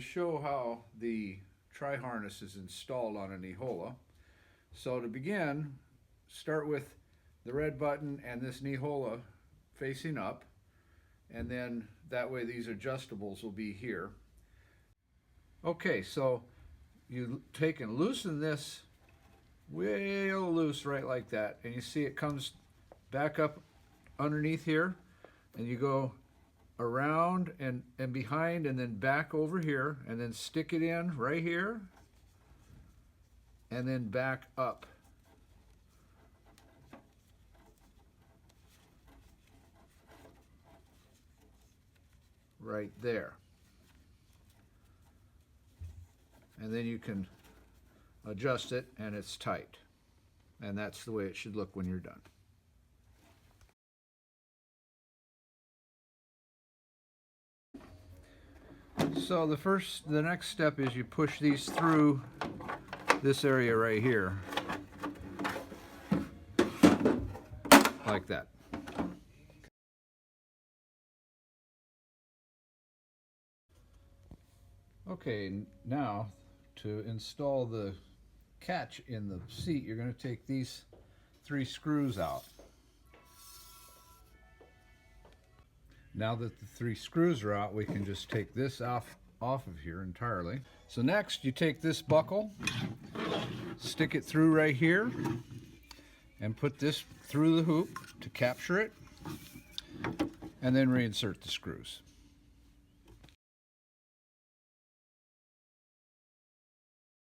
To show how the tri-harness is installed on a Nihola. So to begin, start with the red button and this Nihola facing up, and then that way these adjustables will be here. Okay, so you take and loosen this way loose right like that, and you see it comes back up underneath here, and you go around and behind and then back over here, and then stick it in right here, and then back up. Right there. And then you can adjust it and it's tight. And that's the way it should look when you're done. So the next step is you push these through this area right here. Like that. Okay, now to install the catch in the seat, you're going to take these 3 screws out. Now that the 3 screws are out, we can just take this off of here entirely. So next, you take this buckle, stick it through right here, and put this through the hoop to capture it, and then reinsert the screws.